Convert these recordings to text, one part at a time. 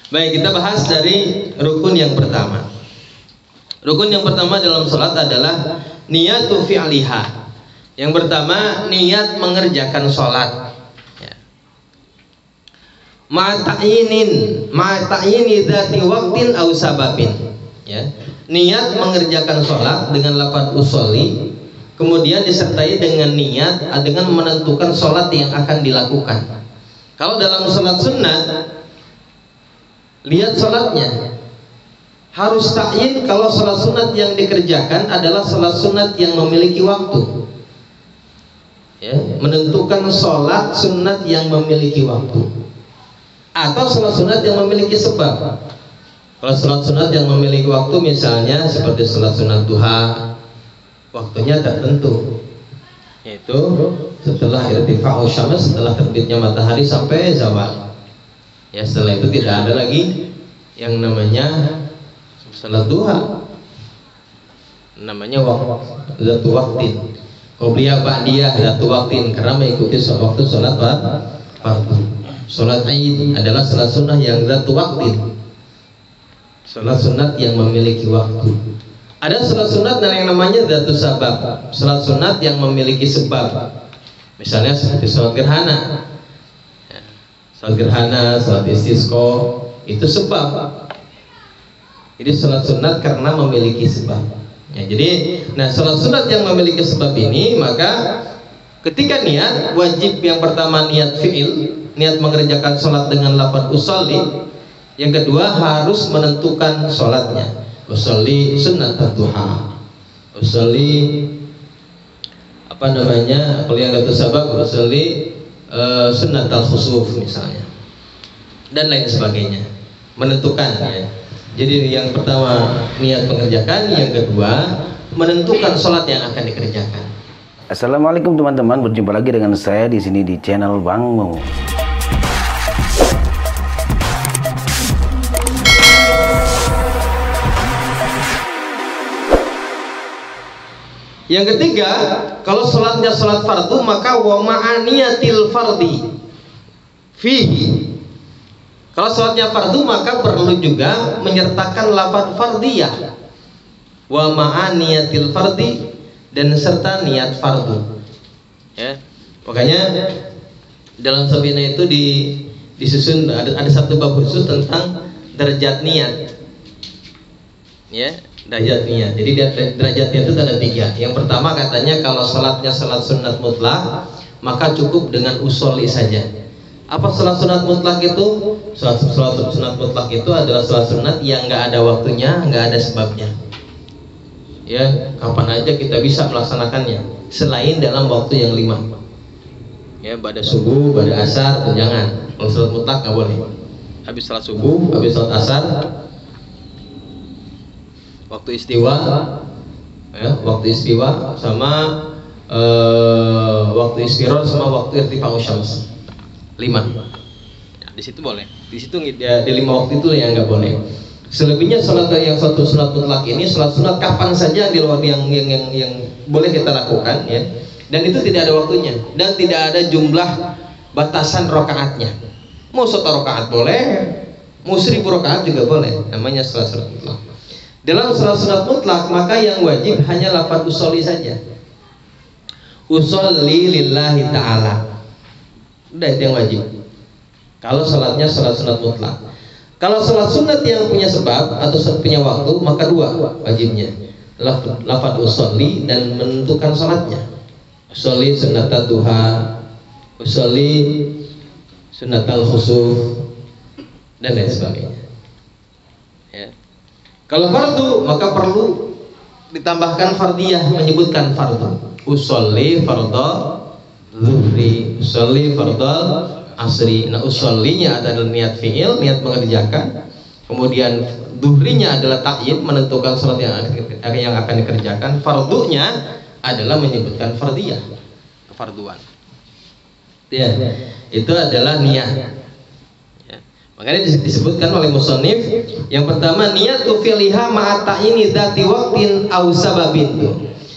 Baik, kita bahas dari rukun yang pertama. Rukun yang pertama dalam sholat adalah niyatu fi'liha. Yang pertama, niat mengerjakan sholat. Ma'ta'ini dzati waqtin aw sababin. Ya. Niat mengerjakan sholat dengan lafaz usolli, kemudian disertai dengan niat dengan menentukan sholat yang akan dilakukan. Kalau dalam sholat sunnah, lihat sholatnya harus ta'yin. Kalau sholat sunat yang dikerjakan adalah sholat sunat yang memiliki waktu, ya, menentukan sholat sunat yang memiliki waktu, atau sholat sunat yang memiliki sebab. Kalau sholat sunat yang memiliki waktu, misalnya seperti sholat sunat duha, waktunya tertentu, yaitu setelah irtifa'u syams, setelah terbitnya matahari sampai zawal. Ya, setelah itu tidak ada lagi yang namanya sholat duha, namanya zatu waktin. Qobliyah ba'diyah zatu waktin, karena mengikuti waktu sholat fardu. Sholat Id adalah sholat sunnah yang zatu waktin, sholat sunat yang memiliki waktu. Ada sholat sunat dan yang namanya zatu sabab, sholat sunat yang memiliki sebab. Misalnya seperti sholat gerhana. Sholat gerhana, sholat istisqa, itu sebab. Jadi sholat sunat karena memiliki sebab. Ya, jadi, sholat sunat yang memiliki sebab ini, maka ketika niat, wajib yang pertama niat fi'il, niat mengerjakan sholat dengan lafaz usolli. Yang kedua harus menentukan sholatnya. Usolli sunnat duha, usolli kalau yang itu sabab, usolli sunnat al-khusuf misalnya, dan lain sebagainya. Menentukan, ya. Jadi yang pertama niat mengerjakan, yang kedua menentukan sholat yang akan dikerjakan. Assalamualaikum teman-teman, berjumpa lagi dengan saya di sini di channel Bang Mo. Yang ketiga, kalau sholatnya sholat fardu, maka wa ma'aniyatil fardi fihi. Kalau sholatnya fardu, maka perlu juga menyertakan lafaz fardiyah, wa ma'aniyatil fardi, dan serta niat fardu. Ya, makanya dalam sabina itu disusun ada satu bab khusus tentang derajat niat. Ya, derajat niat. Jadi derajat niat itu ada 3. Yang pertama katanya kalau sholatnya sholat sunat mutlak, maka cukup dengan usolli saja. Apa sholat sunat mutlak itu? Sholat sunat mutlak itu adalah sholat sunat yang nggak ada waktunya, nggak ada sebabnya. Ya, kapan aja kita bisa melaksanakannya, selain dalam waktu yang 5. Ya, pada subuh, pada asar, jangan. Kalau sholat mutlak nggak boleh. Habis sholat subuh, habis sholat asar, waktu istiwa, ya, waktu istiwa sama waktu istiror sama waktu irtifa'u syams. 5. Ya, di situ boleh. Di situ ya, di 5 waktu itu yang nggak boleh. Selebihnya sholat yang satu sholat mutlak ini, sholat sunat kapan saja di luar yang boleh kita lakukan, ya. Dan itu tidak ada waktunya dan tidak ada jumlah batasan rokaatnya. Mau 1 rokaat boleh, mau 1000 rokaat juga boleh. Namanya sholat sunat mutlak. Dalam sholat sunat mutlak, maka yang wajib hanya lafaz usolli saja. Usolli lillahi ta'ala. Udah, itu yang wajib. Kalau sholatnya sholat sunat mutlak. Kalau sholat sunat yang punya sebab atau punya waktu, maka 2 wajibnya. Lafaz usolli dan menentukan sholatnya. Usolli sunat duha, usolli sunat al-khusuf, dan lain sebagainya. Ya. Kalau fardu, maka perlu ditambahkan fardiyah, menyebutkan fardu. Usolli fardhu zuhri, usolli fardhu asri. Nah, usollinya adalah niat fi'il, niat mengerjakan. Kemudian zuhrinya adalah ta'yin, menentukan salat yang akan dikerjakan. Fardunya adalah menyebutkan fardiyah, kefarduan. Ya, itu adalah niat. Makanya disebutkan oleh musannif yang pertama niyatu fi'liha ma'ata'ini dzati waqtin aw sababin.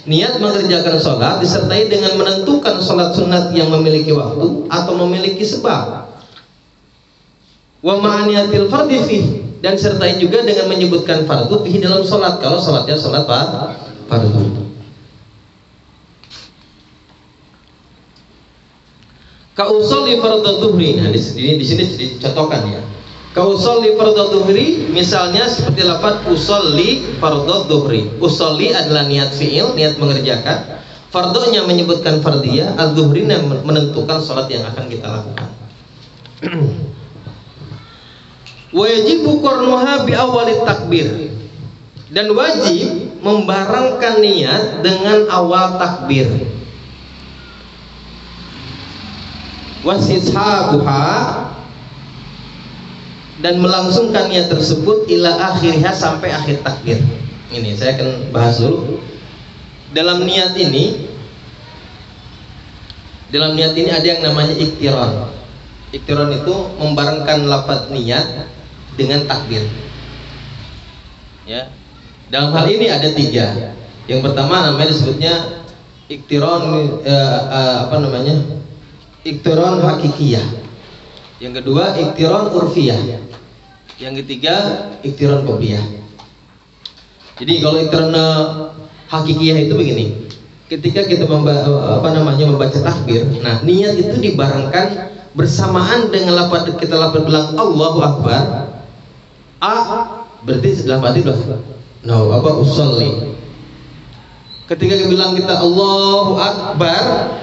Niat mengerjakan sholat disertai dengan menentukan sholat sunat yang memiliki waktu atau memiliki sebab. Wa ma'aniyatil fardhi fih, dan sertai juga dengan menyebutkan fardu fihi dalam sholat, kalau sholatnya sholat fardu. Ka usolli fardhu dhuhri. Nah, di sini dicontohkan ya. Ka usolli fardhu dhuhri, misalnya seperti lafaz usolli fardhu dhuhri. Usolli adalah niat fi'il, niat mengerjakan. Fardhunya menyebutkan fardiyah, al-dhuhri menentukan sholat yang akan kita lakukan. Wajibu qarnuha bi awalit takbir, dan wajib membarengkan niat dengan awal takbir. Wasishabuha, dan melangsungkan niat tersebut ila akhirnya, sampai akhir takbir. Ini saya akan bahas dulu. Dalam niat ini ada yang namanya iktiron. Iktiron itu membarengkan lafaz niat dengan takbir. Ya. Dalam hal ini ada 3. Yang pertama namanya disebutnya iktiron iktiron hakikiyah. Yang kedua iktiron urfiyah. Yang ketiga iktiron qobliyah. Jadi kalau iktiron hakikiyah itu begini. Ketika kita membaca takbir, nah niat itu dibarengkan bersamaan dengan kita bilang Allahu Akbar. Berarti dalam hati usolli. Ketika kita bilang Allahu Akbar,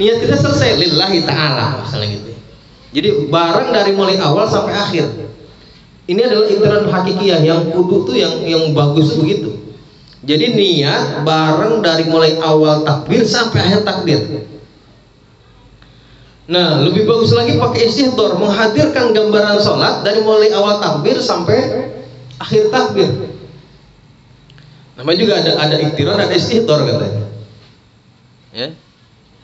niat kita selesai lillahi ta'ala, misalnya gitu. Jadi bareng dari mulai awal sampai akhir. Ini adalah iktiran hakikiyah yang kudu tuh yang bagus begitu. Jadi niat bareng dari mulai awal takbir sampai akhir takbir. Nah, lebih bagus lagi pakai istihdor, menghadirkan gambaran sholat dari mulai awal takbir sampai akhir takbir. Namanya juga ada iktiran, ada istihdor katanya. Ya.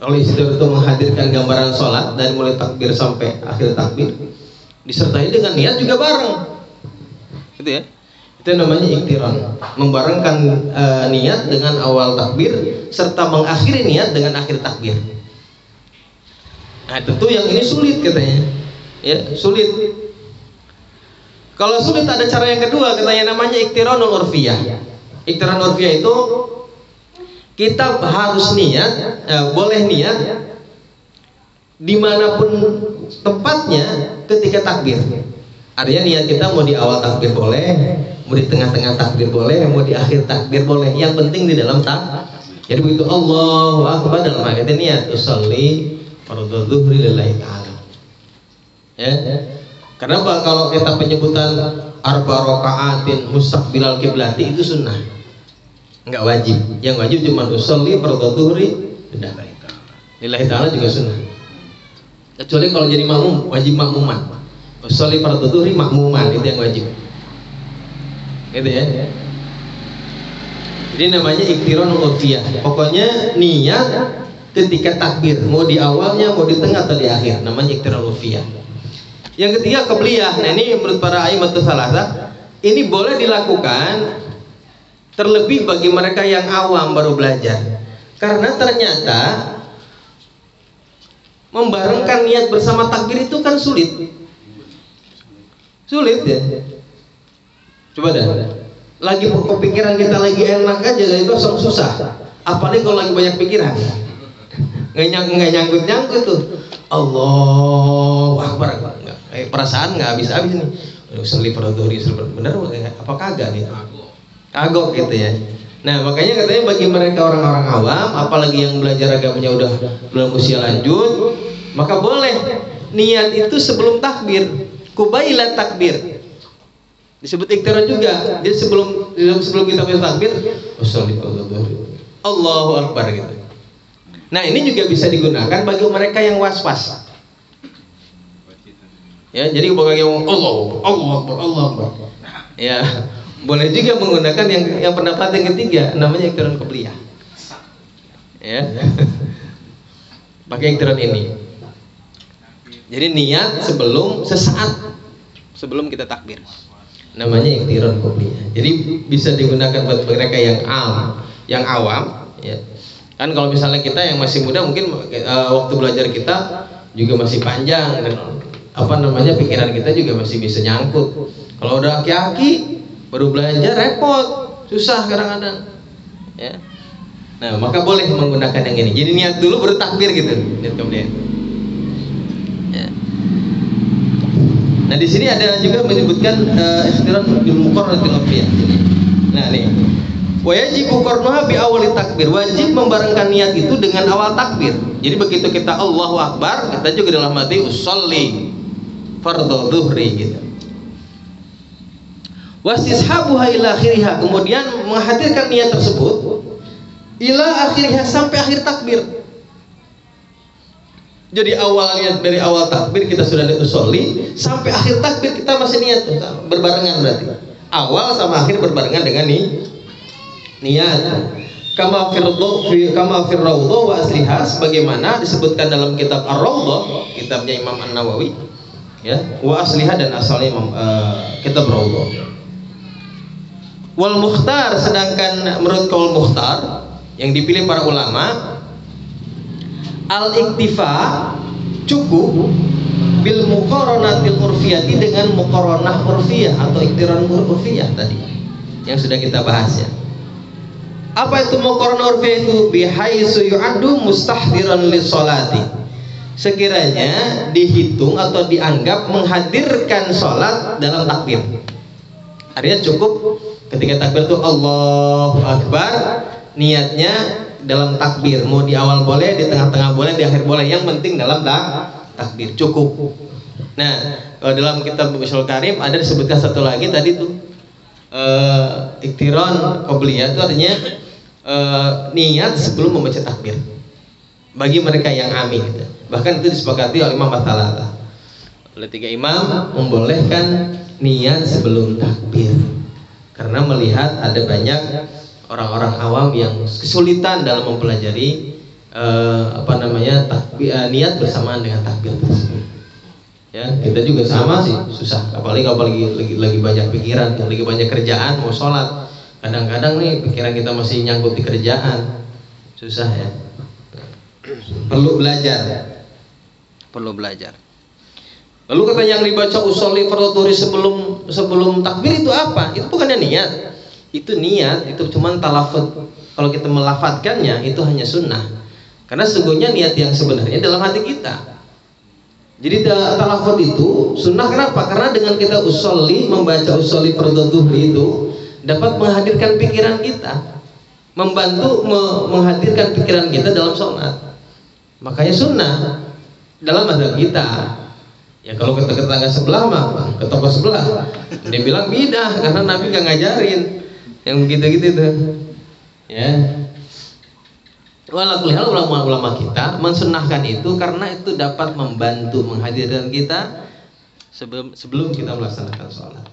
Kalau istihdor itu menghadirkan gambaran sholat dari mulai takbir sampai akhir takbir, disertai dengan niat juga bareng, gitu ya. Itu namanya iktiran, membarengkan niat dengan awal takbir serta mengakhiri niat dengan akhir takbir. Nah, tentu yang ini sulit katanya, ya sulit. Kalau sulit ada cara yang kedua katanya, namanya iktiranul urfiyah. Iktiran urfiyah itu kita harus niat, boleh niat dimanapun tempatnya ketika takbir. Artinya niat kita mau di awal takbir boleh, mau di tengah-tengah takbir boleh, mau di akhir takbir boleh. Yang penting di dalam takbir. Jadi begitu Allahu Akbar dalam ayat niat usolli fardhu dhuhri lillahi ta'ala. Ya. Karena kalau kita penyebutan arba raka'atin mustaqbilal kiblati itu sunnah, enggak wajib. Yang wajib cuma usolli fardhu dhuhri lillahi ta'ala, juga sunnah. Kecuali kalau jadi makmum, wajib makmuman. Usolli fardhu dhuhri makmuman, itu yang wajib. Gitu ya. Jadi namanya iktiranul urfiyah. Pokoknya niat ketika takbir, mau di awalnya, mau di tengah atau di akhir, namanya iktiranul urfiyah. Yang ketiga qobliyah. Nah, ini menurut para a'immatus salasah, ini boleh dilakukan terlebih bagi mereka yang awam baru belajar. Karena ternyata membarengkan niat bersama takbir itu kan sulit. Sulit ya. Coba dah. Lagi kepikiran kita lagi enak aja, itu langsung susah. Apalagi kalau lagi banyak pikiran. Nggak nyangkut tuh. Allahu Akbar. Perasaan nggak habis-habis nih. Usolli fardhu dhuhri bener apa kagak nih? Kagok gitu ya. Nah, makanya katanya bagi mereka orang-orang awam, apalagi yang belajar agamanya udah belum usia lanjut, maka boleh niat itu sebelum takbir, kubailat takbir. Disebut iktiran juga. Jadi sebelum kita takbir, usolli fardhu dhuhri, Allahu Akbar gitu. Nah, ini juga bisa digunakan bagi mereka yang was-was. Ya, jadi bagi yang Allah Akbar. Ya, boleh juga menggunakan yang pendapat yang ketiga, namanya iktiran qobliyah. Ya. Pakai iktiran ini. Jadi niat sesaat sebelum kita takbir. Namanya iktiran qobliyah. Jadi bisa digunakan buat mereka yang awam, ya. Kan kalau misalnya kita yang masih muda, mungkin waktu belajar kita juga masih panjang dan apa namanya, pikiran kita juga masih bisa nyangkut. Kalau udah aki-aki baru belanja repot, susah kadang-kadang. Ya. Nah, maka boleh menggunakan yang ini. Jadi niat dulu baru takbir gitu. Niat kemudian. Ya. Nah, di sini ada juga menyebutkan ikhtiran bil muqarranatil urfiyah. Nah, nih. Wajib qarnaha bi awali takbir. Wajib membarengkan niat itu dengan awal takbir. Jadi begitu kita Allahu Akbar, kita juga dalam hati usolli fardhu dhuhri gitu. Wastishabuha ila akhiriha, kemudian menghadirkan niat tersebut ila akhiriha, sampai akhir takbir. Jadi awalnya dari awal takbir kita sudah usolli, sampai akhir takbir kita masih niat, berbarengan berarti. Awal sama akhir berbarengan dengan niat. Kama fir raudhah wa asliha, sebagaimana disebutkan dalam kitab Ar-Raudhah, kitabnya Imam An-Nawawi, ya, wa asliha, dan asalnya kitab Raudhah. Wal mukhtar, sedangkan menurut qaul mukhtar yang dipilih para ulama, al-iktifa, cukup bil muqaranatil urfiyati, dengan muqaranah urfiyah atau iktiran urfiyah tadi yang sudah kita bahas ya. Apa itu muqaranah urfiyah itu? Bihaitsu yu'addu mustahdiran lis-sholati, sekiranya dihitung atau dianggap menghadirkan sholat dalam takbir. Artinya cukup ketika takbir itu Allahu Akbar, niatnya dalam takbir, mau di awal boleh, di tengah-tengah boleh, di akhir boleh, yang penting dalam takbir cukup. Nah, kalau dalam kitab Ushul Karim ada disebutkan satu lagi tadi tuh, iktiran qobliyah itu artinya niat sebelum membaca takbir bagi mereka yang amin gitu. Bahkan itu disepakati oleh Imam Batalata, oleh 3 imam, membolehkan niat sebelum takbir karena melihat ada banyak orang-orang awam yang kesulitan dalam mempelajari niat bersamaan dengan takbir tersebut. Ya, kita juga sama sih, susah. Apalagi lagi banyak pikiran, lagi banyak kerjaan, mau sholat. Kadang-kadang nih pikiran kita masih nyangkut di kerjaan, susah ya. Perlu belajar. Lalu kata yang dibaca usolli fardhu dhuhri sebelum takbir itu apa? Itu bukannya niat. Itu niat, itu cuma talafut. Kalau kita melafatkannya itu hanya sunnah. Karena sesungguhnya niat yang sebenarnya dalam hati kita. Jadi talafut itu sunnah. Kenapa? Karena dengan kita usolli, membaca usolli fardhu dhuhri itu dapat menghadirkan pikiran kita, membantu menghadirkan pikiran kita dalam sholat. Makanya sunnah dalam mazhab kita. Ya kalau ke tetangga sebelah mah, ke toko sebelah, dia bilang bidah karena Nabi gak ngajarin yang begitu-gitu tuh. Ya. Walakul ulama kita mensunnahkan itu karena itu dapat membantu menghadirkan kita sebelum kita melaksanakan sholat.